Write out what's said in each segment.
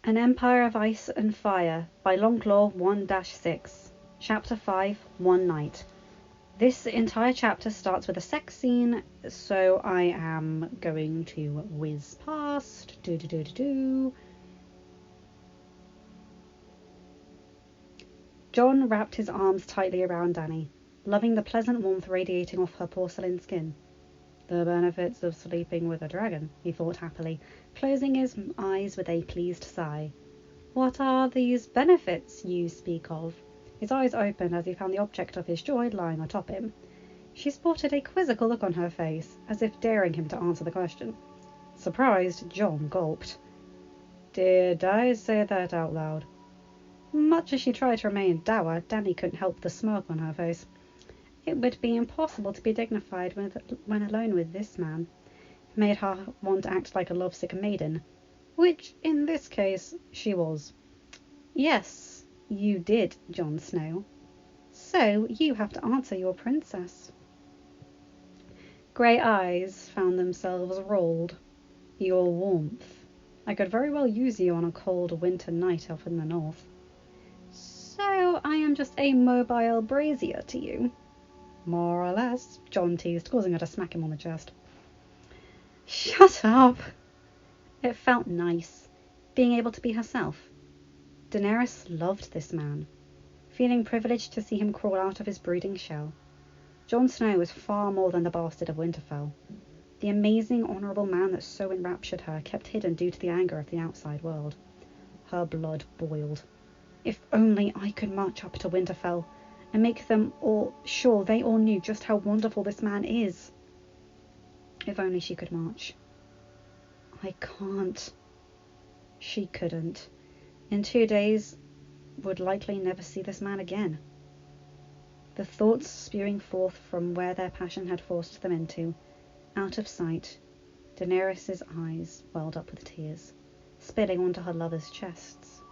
An Empire of Ice and Fire by Longclaw 1-6. Chapter 5, One Night. This entire chapter starts with a sex scene, so I am going to whiz past. John wrapped his arms tightly around Dany, loving the pleasant warmth radiating off her porcelain skin. The benefits of sleeping with a dragon, he thought happily, closing his eyes with a pleased sigh. What are these benefits you speak of? His eyes opened as he found the object of his joy lying atop him. She sported a quizzical look on her face, as if daring him to answer the question. Surprised, John gulped. Did I say that out loud? Much as she tried to remain dour, Dany couldn't help the smirk on her face. It would be impossible to be dignified when alone with this man. It made her want to act like a lovesick maiden, which, in this case, she was. Yes, you did, Jon Snow. So you have to answer your princess. Grey eyes found themselves rolled. Your warmth. I could very well use you on a cold winter night up in the north. So I am just a mobile brazier to you? More or less, Jon teased, causing her to smack him on the chest. Shut up! It felt nice, being able to be herself. Daenerys loved this man, feeling privileged to see him crawl out of his brooding shell. Jon Snow was far more than the bastard of Winterfell. The amazing, honourable man that so enraptured her, kept hidden due to the anger of the outside world. Her blood boiled. If only I could march up to Winterfell and make them all sure they all knew just how wonderful this man is. If only she could march. I can't. She couldn't. In 2 days, would likely never see this man again. The thoughts spewing forth from where their passion had forced them into, out of sight, Daenerys' eyes welled up with tears, spilling onto her lover's chests.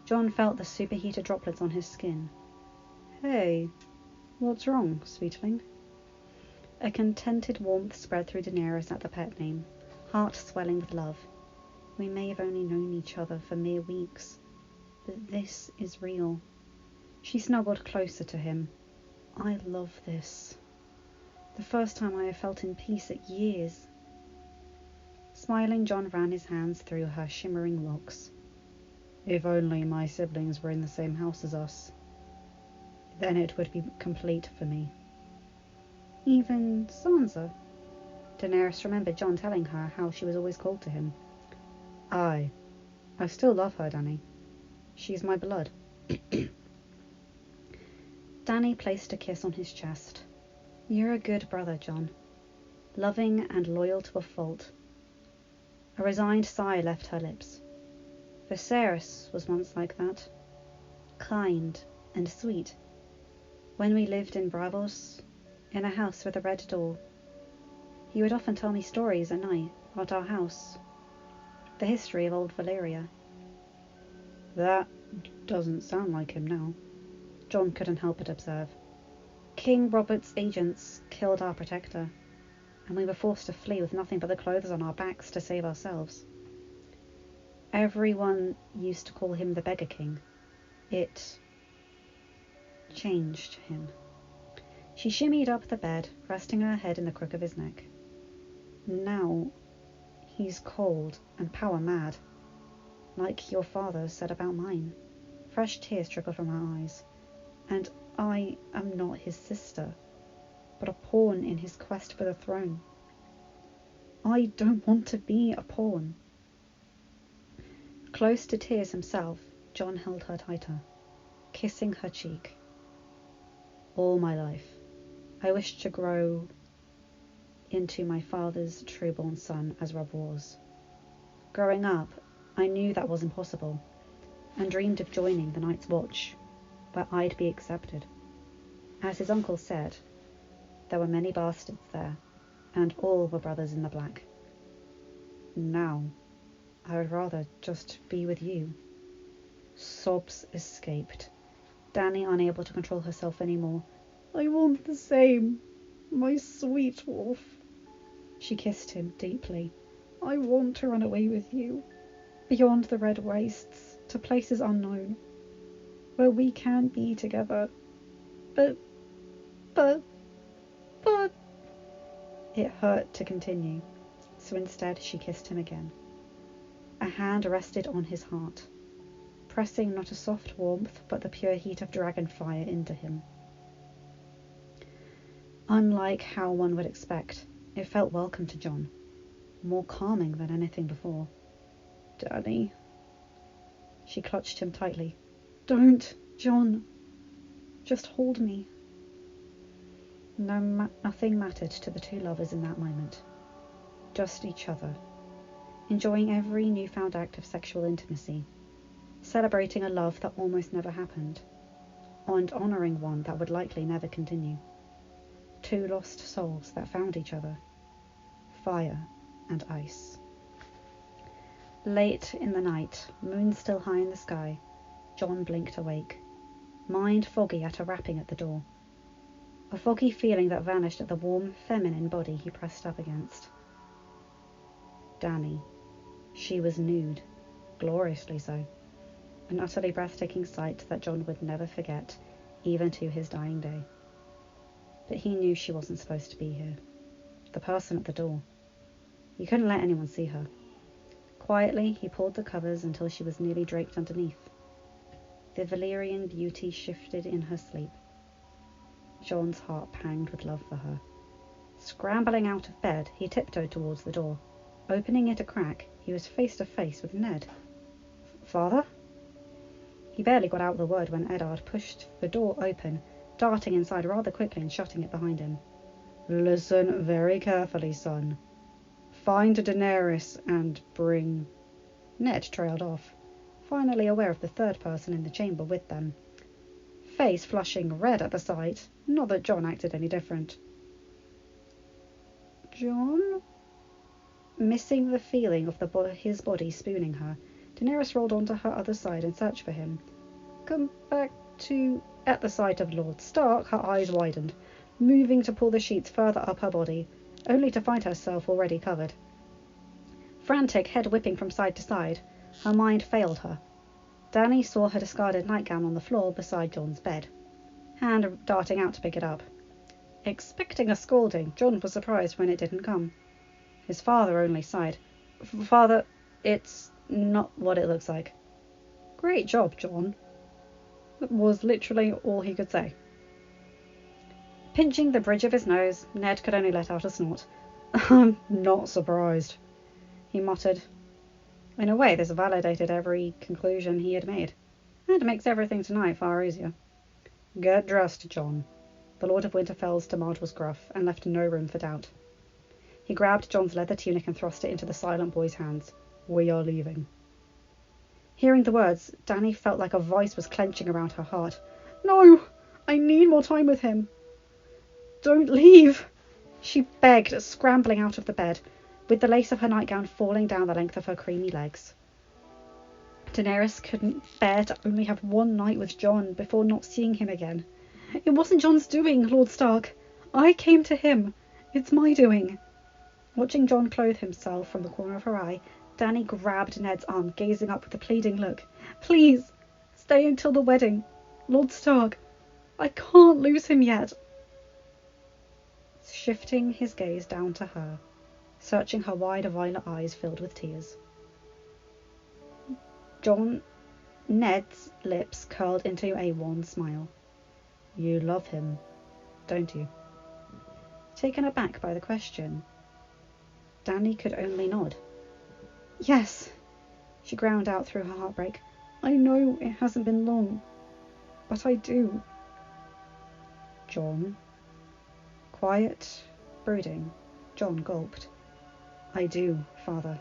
Jon felt the superheated droplets on his skin. Hey, what's wrong, sweetling? A contented warmth spread through Daenerys at the pet name, heart swelling with love. We may have only known each other for mere weeks, but this is real. She snuggled closer to him. I love this. The first time I have felt in peace at years. Smiling, Jon ran his hands through her shimmering locks. If only my siblings were in the same house as us. Then it would be complete for me. Even Sansa? Daenerys remembered Jon telling her how she was always called to him. I still love her, Dany. She's my blood. Dany placed a kiss on his chest. You're a good brother, Jon. Loving and loyal to a fault. A resigned sigh left her lips. Viserys was once like that. Kind and sweet. When we lived in Braavos, in a house with a red door, he would often tell me stories at night about our house, the history of old Valyria. That doesn't sound like him now, Jon couldn't help but observe. King Robert's agents killed our protector, and we were forced to flee with nothing but the clothes on our backs to save ourselves. Everyone used to call him the Beggar King. It changed him. She shimmied up the bed, resting her head in the crook of his neck. Now, he's cold and power mad, like your father said about mine. Fresh tears trickled from her eyes. And I am not his sister, but a pawn in his quest for the throne. I don't want to be a pawn. Close to tears himself, Jon held her tighter, kissing her cheek. All my life, I wished to grow into my father's true-born son, as Robb was. Growing up, I knew that was impossible, and dreamed of joining the Night's Watch, where I'd be accepted. As his uncle said, there were many bastards there, and all were brothers in the black. Now, I would rather just be with you. Sobs escaped. Dany, unable to control herself anymore. I want the same, my sweet wolf. She kissed him deeply. I want to run away with you. beyond the red wastes, to places unknown, where we can be together. But... but... It hurt to continue, so instead she kissed him again. A hand rested on his heart, pressing not a soft warmth but the pure heat of dragon fire into him. Unlike how one would expect, it felt welcome to Jon, more calming than anything before. "Danny." She clutched him tightly. "Don't, Jon. Just hold me." Nothing mattered to the two lovers in that moment. Just each other, enjoying every newfound act of sexual intimacy, celebrating a love that almost never happened, and honouring one that would likely never continue. Two lost souls that found each other. Fire and ice. Late in the night, moon still high in the sky, Jon blinked awake, mind foggy at a rapping at the door. A foggy feeling that vanished at the warm, feminine body he pressed up against. Danny. She was nude, gloriously so. An utterly breathtaking sight that Jon would never forget, even to his dying day. But he knew she wasn't supposed to be here. The person at the door. He couldn't let anyone see her. Quietly, he pulled the covers until she was nearly draped underneath. The Valyrian beauty shifted in her sleep. Jon's heart panged with love for her. Scrambling out of bed, he tiptoed towards the door. Opening it a crack, he was face to face with Ned. "Father?" He barely got out the word when Eddard pushed the door open, darting inside rather quickly and shutting it behind him. "Listen very carefully, son. Find Daenerys and bring..." Ned trailed off, finally aware of the third person in the chamber with them. Face flushing red at the sight, not that Jon acted any different. "Jon?" Missing the feeling of his body spooning her, Daenerys rolled onto her other side and searched for him. "Come back to..." At the sight of Lord Stark, her eyes widened, moving to pull the sheets further up her body, only to find herself already covered. Frantic, head whipping from side to side, her mind failed her. Dany saw her discarded nightgown on the floor beside Jon's bed, hand darting out to pick it up. Expecting a scolding, Jon was surprised when it didn't come. His father only sighed. "Father, it's not what it looks like." "Great job, Jon," was literally all he could say. Pinching the bridge of his nose, Ned could only let out a snort. "I'm not surprised," he muttered. In a way, this validated every conclusion he had made, and makes everything tonight far easier. "Get dressed, Jon." The Lord of Winterfell's demand was gruff, and left no room for doubt. He grabbed Jon's leather tunic and thrust it into the silent boy's hands. "We are leaving." Hearing the words, Dany felt like a vice was clenching around her heart. "No! I need more time with him." "Don't leave!" she begged, scrambling out of the bed, with the lace of her nightgown falling down the length of her creamy legs. Daenerys couldn't bear to only have one night with Jon before not seeing him again. "It wasn't Jon's doing, Lord Stark. I came to him. It's my doing." Watching Jon clothe himself from the corner of her eye, Dany grabbed Ned's arm, gazing up with a pleading look. "Please, stay until the wedding. Lord Stark, I can't lose him yet." Shifting his gaze down to her, searching her wide violet eyes filled with tears. Ned's lips curled into a wan smile. "You love him, don't you?" Taken aback by the question, Dany could only nod. "Yes," she ground out through her heartbreak. "I know it hasn't been long, but I do." "Jon?" Quiet, brooding, Jon gulped. "I do, Father."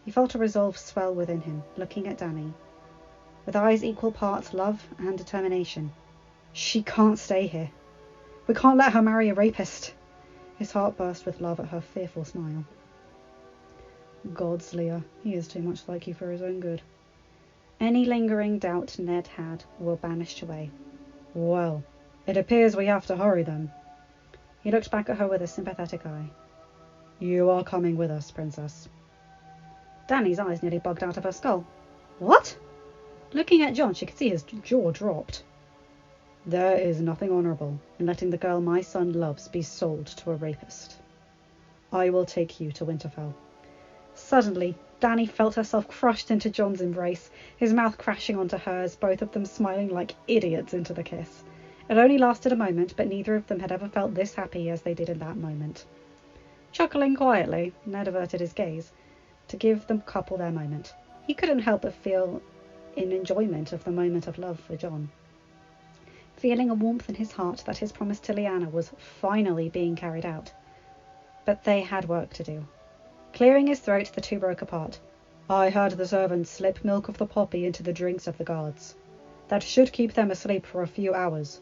He felt a resolve swell within him, looking at Dany, with eyes equal parts love and determination. "She can't stay here. We can't let her marry a rapist." His heart burst with love at her fearful smile. "Gods, Leah, he is too much like you for his own good." Any lingering doubt Ned had were banished away. "Well, it appears we have to hurry then." He looked back at her with a sympathetic eye. "You are coming with us, Princess." Dany's eyes nearly bugged out of her skull. What? Looking at Jon, she could see his jaw dropped. There is nothing honourable in letting the girl my son loves be sold to a rapist. I will take you to Winterfell. Suddenly, Dany felt herself crushed into Jon's embrace, his mouth crashing onto hers, both of them smiling like idiots into the kiss. It only lasted a moment, but neither of them had ever felt this happy as they did in that moment. Chuckling quietly, Ned averted his gaze to give the couple their moment. He couldn't help but feel in enjoyment of the moment of love for Jon. Feeling a warmth in his heart that his promise to Lyanna was finally being carried out. But they had work to do. Clearing his throat, the two broke apart. I heard the servants slip milk of the poppy into the drinks of the guards. That should keep them asleep for a few hours.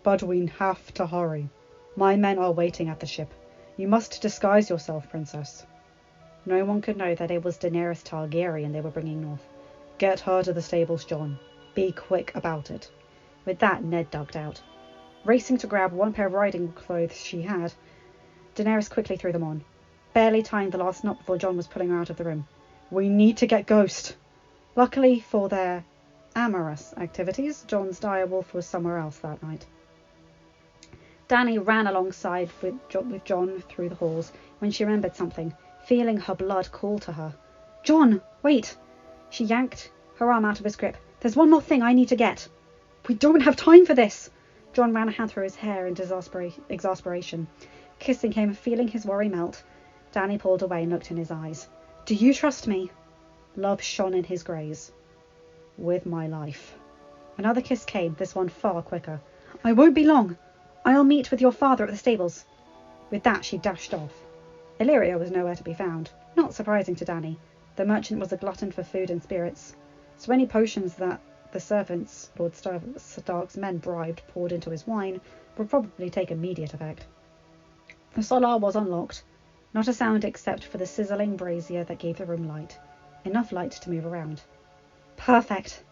But we have to hurry. My men are waiting at the ship. You must disguise yourself, princess. No one could know that it was Daenerys Targaryen they were bringing north. Get her to the stables, Jon. Be quick about it. With that, Ned ducked out. Racing to grab one pair of riding clothes she had, Daenerys quickly threw them on, barely tying the last knot before Jon was pulling her out of the room. We need to get Ghost. Luckily for their amorous activities, Jon's direwolf was somewhere else that night. Dany ran alongside with Jon through the halls when she remembered something, feeling her blood cool to her. Jon, wait! She yanked her arm out of his grip. There's one more thing I need to get. We don't have time for this. Jon ran a hand through his hair in exasperation. Kissing him, feeling his worry melt, Dany pulled away and looked in his eyes. Do you trust me? Love shone in his greys. With my life. Another kiss came, this one far quicker. I won't be long. I'll meet with your father at the stables. With that, she dashed off. Illyria was nowhere to be found. Not surprising to Dany. The merchant was a glutton for food and spirits, so any potions that the servants Lord Stark's men bribed poured into his wine would probably take immediate effect. The solar was unlocked. Not a sound except for the sizzling brazier that gave the room light. Enough light to move around. Perfect!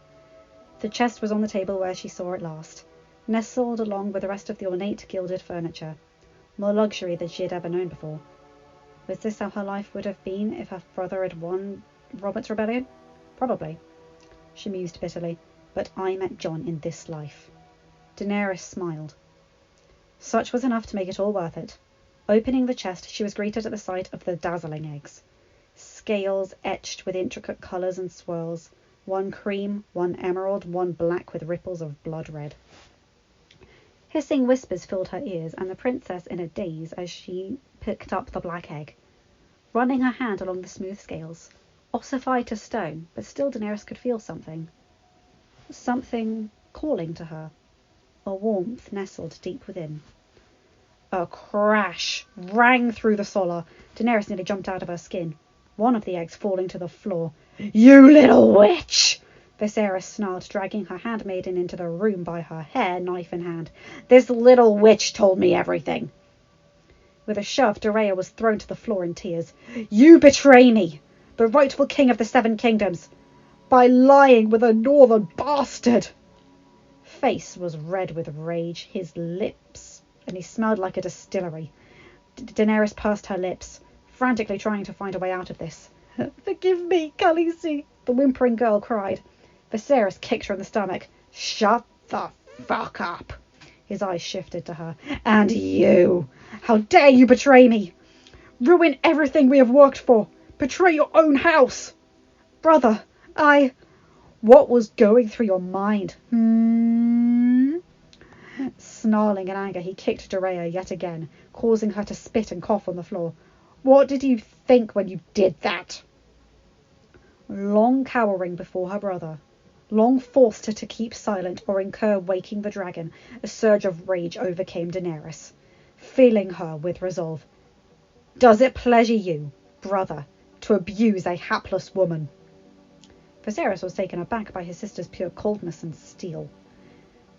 The chest was on the table where she saw it last, nestled along with the rest of the ornate gilded furniture. More luxury than she had ever known before. Was this how her life would have been if her brother had won Robert's rebellion? Probably. She mused bitterly. But I met Jon in this life. Daenerys smiled. Such was enough to make it all worth it. Opening the chest, she was greeted at the sight of the dazzling eggs. Scales etched with intricate colours and swirls. One cream, one emerald, one black with ripples of blood red. Hissing whispers filled her ears, and the princess in a daze as she picked up the black egg. Running her hand along the smooth scales, ossified to stone, but still Daenerys could feel something. Something calling to her. A warmth nestled deep within. A crash rang through the solar. Daenerys nearly jumped out of her skin, one of the eggs falling to the floor. You little witch! Viserys snarled, dragging her handmaiden into the room by her hair, knife in hand. This little witch told me everything. With a shove, Doreah was thrown to the floor in tears. You betray me, the rightful king of the Seven Kingdoms, by lying with a northern bastard. Face was red with rage, his lips, and he smelled like a distillery. Daenerys pursed her lips, frantically trying to find a way out of this. Forgive me, Khaleesi, the whimpering girl cried. Viserys kicked her in the stomach. Shut the fuck up. His eyes shifted to her. And you! How dare you betray me! Ruin everything we have worked for! Betray your own house! Brother, what was going through your mind? Snarling in anger, he kicked Doreah yet again, causing her to spit and cough on the floor. What did you think when you did that? Long cowering before her brother, long forced her to keep silent or incur waking the dragon, a surge of rage overcame Daenerys, filling her with resolve. Does it pleasure you, brother, to abuse a hapless woman? Viserys was taken aback by his sister's pure coldness and steel.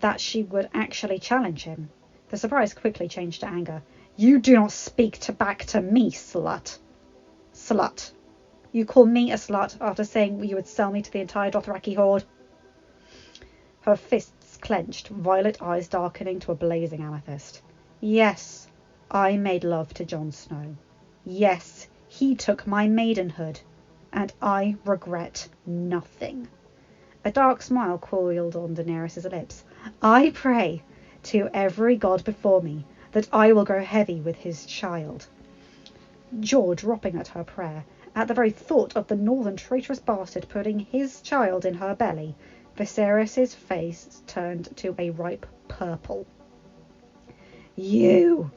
That she would actually challenge him. The surprise quickly changed to anger. You do not speak back to me, slut. Slut. You call me a slut after saying you would sell me to the entire Dothraki horde? Her fists clenched, violet eyes darkening to a blazing amethyst. Yes, I made love to Jon Snow. Yes, he took my maidenhood. and I regret nothing." A dark smile coiled on Daenerys' lips. "I pray to every god before me that I will grow heavy with his child." Jaw dropping at her prayer, at the very thought of the northern traitorous bastard putting his child in her belly, Viserys' face turned to a ripe purple. "You!"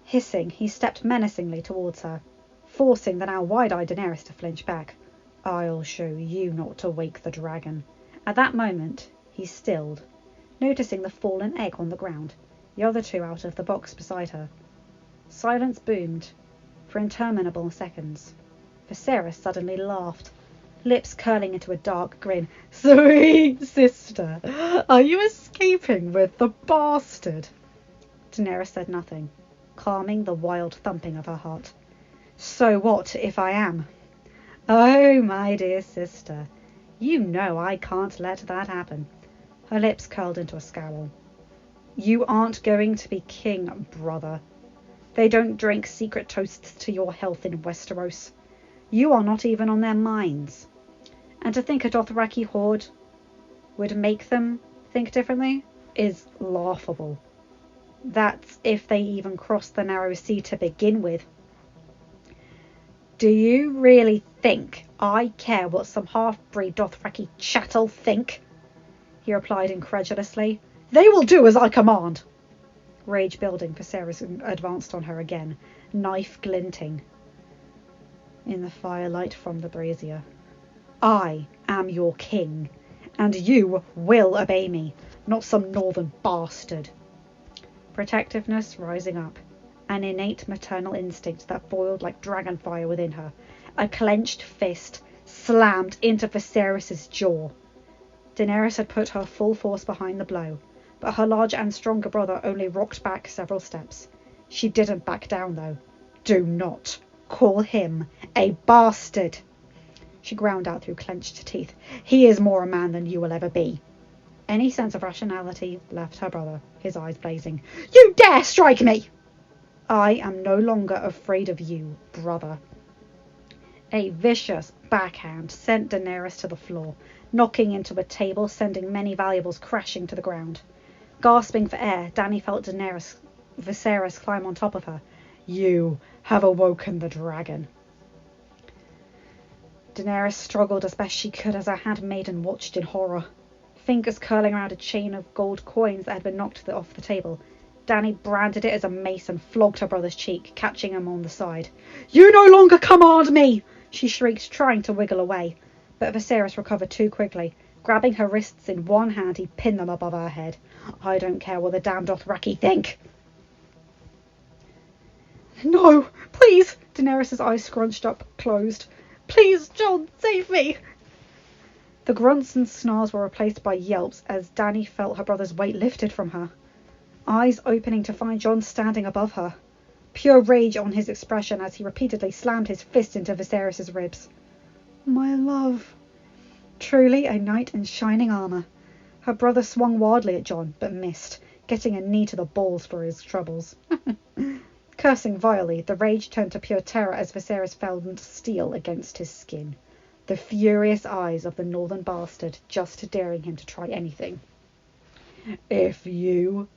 Hissing, he stepped menacingly towards her, forcing the now wide-eyed Daenerys to flinch back. "I'll show you not to wake the dragon." At that moment, he stilled, noticing the fallen egg on the ground, the other two out of the box beside her. Silence boomed for interminable seconds. Viserys suddenly laughed, lips curling into a dark grin. "Sweet sister, are you escaping with the bastard?" Daenerys said nothing, calming the wild thumping of her heart. "So what if I am?" "Oh, my dear sister, you know I can't let that happen." Her lips curled into a scowl. "You aren't going to be king, brother. They don't drink secret toasts to your health in Westeros. You are not even on their minds. And to think a Dothraki horde would make them think differently is laughable. That's if they even crossed the narrow sea to begin with. Do you really think I care what some half-breed Dothraki chattel think?" he replied incredulously. "They will do as I command." Rage building, Viserys advanced on her again, knife glinting in the firelight from the brazier. "I am your king, and you will obey me, not some northern bastard." Protectiveness rising up, an innate maternal instinct that boiled like dragon fire within her, a clenched fist slammed into Viserys' jaw. Daenerys had put her full force behind the blow, but her larger and stronger brother only rocked back several steps. She didn't back down, though. "Do not call him a bastard," she ground out through clenched teeth. "He is more a man than you will ever be." Any sense of rationality left her brother, his eyes blazing. "You dare strike me!" "I am no longer afraid of you, brother." A vicious backhand sent Daenerys to the floor, knocking into a table, sending many valuables crashing to the ground. Gasping for air, Dany felt Viserys climb on top of her. "You have awoken the dragon." Daenerys struggled as best she could as her handmaiden watched in horror, fingers curling around a chain of gold coins that had been knocked off the table. Dany branded it as a mace and flogged her brother's cheek, catching him on the side. "You no longer command me!" she shrieked, trying to wiggle away, but Viserys recovered too quickly. Grabbing her wrists in one hand, he pinned them above her head. "I don't care what the damn Dothraki think." "No, please!" Daenerys' eyes scrunched up, closed. "Please, Jon, save me!" The grunts and snarls were replaced by yelps as Dany felt her brother's weight lifted from her, eyes opening to find Jon standing above her, pure rage on his expression as he repeatedly slammed his fist into Viserys' ribs. "My love." Truly a knight in shining armour. Her brother swung wildly at Jon, but missed, getting a knee to the balls for his troubles. Cursing vilely, the rage turned to pure terror as Viserys found steel against his skin. The furious eyes of the northern bastard just daring him to try anything. "If you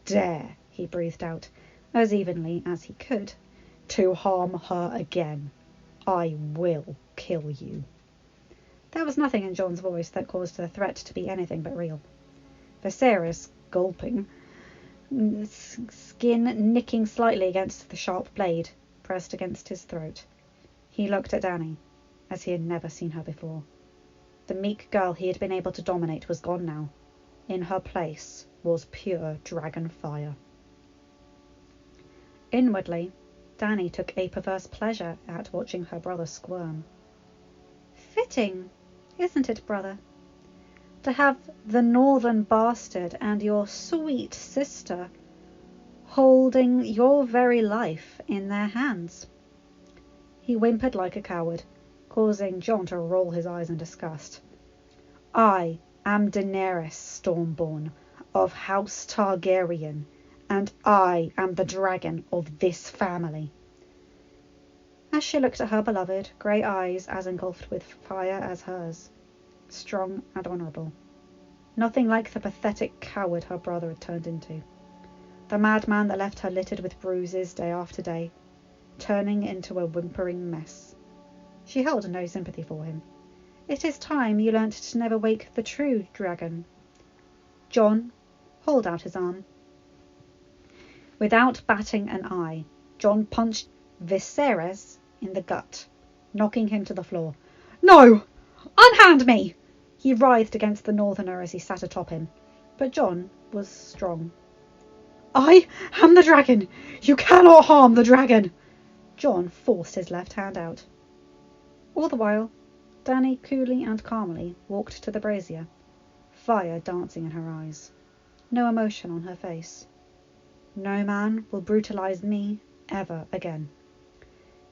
dare," he breathed out, as evenly as he could, "to harm her again, I will kill you." There was nothing in Jon's voice that caused the threat to be anything but real. Viserys, gulping, skin nicking slightly against the sharp blade, pressed against his throat. He looked at Dany, as he had never seen her before. The meek girl he had been able to dominate was gone now. In her place was pure dragon fire. Inwardly, Dany took a perverse pleasure at watching her brother squirm. "Fitting, isn't it, brother? To have the northern bastard and your sweet sister holding your very life in their hands." He whimpered like a coward, causing Jon to roll his eyes in disgust. "I am Daenerys Stormborn of House Targaryen, and I am the dragon of this family." As she looked at her beloved, grey eyes as engulfed with fire as hers, strong and honourable. Nothing like the pathetic coward her brother had turned into. The madman that left her littered with bruises day after day, turning into a whimpering mess. She held no sympathy for him. It is time you learnt to never wake the true dragon. Jon, hold out his arm. Without batting an eye, Jon punched Viserys in the gut, knocking him to the floor. No! Unhand me! He writhed against the northerner as he sat atop him, but Jon was strong. I am the dragon! You cannot harm the dragon! Jon forced his left hand out. All the while, Dany coolly and calmly walked to the brazier, fire dancing in her eyes, no emotion on her face. No man will brutalise me ever again.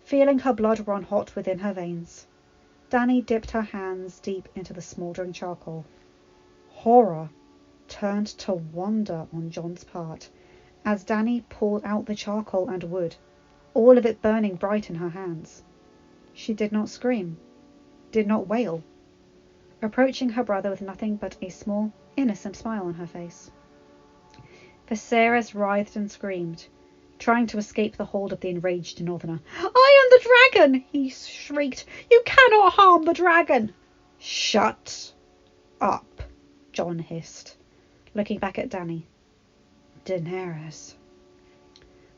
Feeling her blood run hot within her veins, Dany dipped her hands deep into the smouldering charcoal. Horror turned to wonder on Jon's part as Dany pulled out the charcoal and wood, all of it burning bright in her hands. She did not scream, did not wail, approaching her brother with nothing but a small, innocent smile on her face. Viserys writhed and screamed, trying to escape the hold of the enraged northerner. I am the dragon! He shrieked. You cannot harm the dragon! Shut up, Jon hissed, looking back at Dany. Daenerys.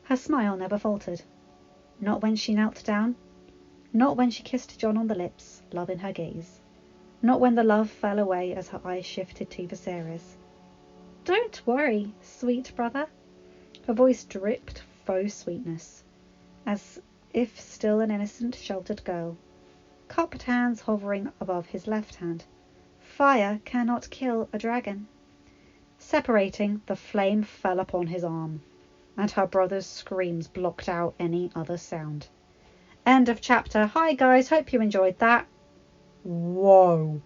Her smile never faltered. Not when she knelt down. Not when she kissed Jon on the lips, love in her gaze. Not when the love fell away as her eyes shifted to Viserys. Don't worry, sweet brother. Her voice dripped faux sweetness, as if still an innocent, sheltered girl. Cupped hands hovering above his left hand. Fire cannot kill a dragon. Separating, the flame fell upon his arm, and her brother's screams blocked out any other sound. End of chapter. Hi guys, hope you enjoyed that. Whoa.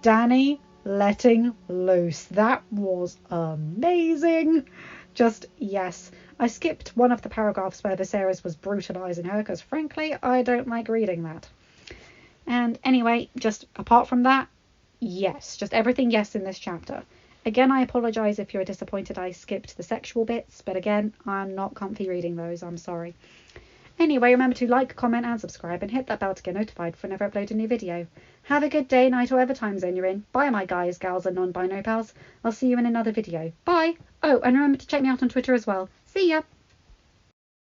Dany letting loose. That was amazing. Just yes. I skipped one of the paragraphs where Viserys was brutalising her because frankly I don't like reading that. And anyway, just apart from that, yes, just everything yes in this chapter. Again, I apologise if you're disappointed I skipped the sexual bits, but again, I'm not comfy reading those, I'm sorry. Anyway, remember to like, comment and subscribe and hit that bell to get notified for whenever I upload a new video. Have a good day, night or whatever time zone you're in. Bye my guys, gals and non-binary pals. I'll see you in another video. Bye! Oh, and remember to check me out on Twitter as well. See ya!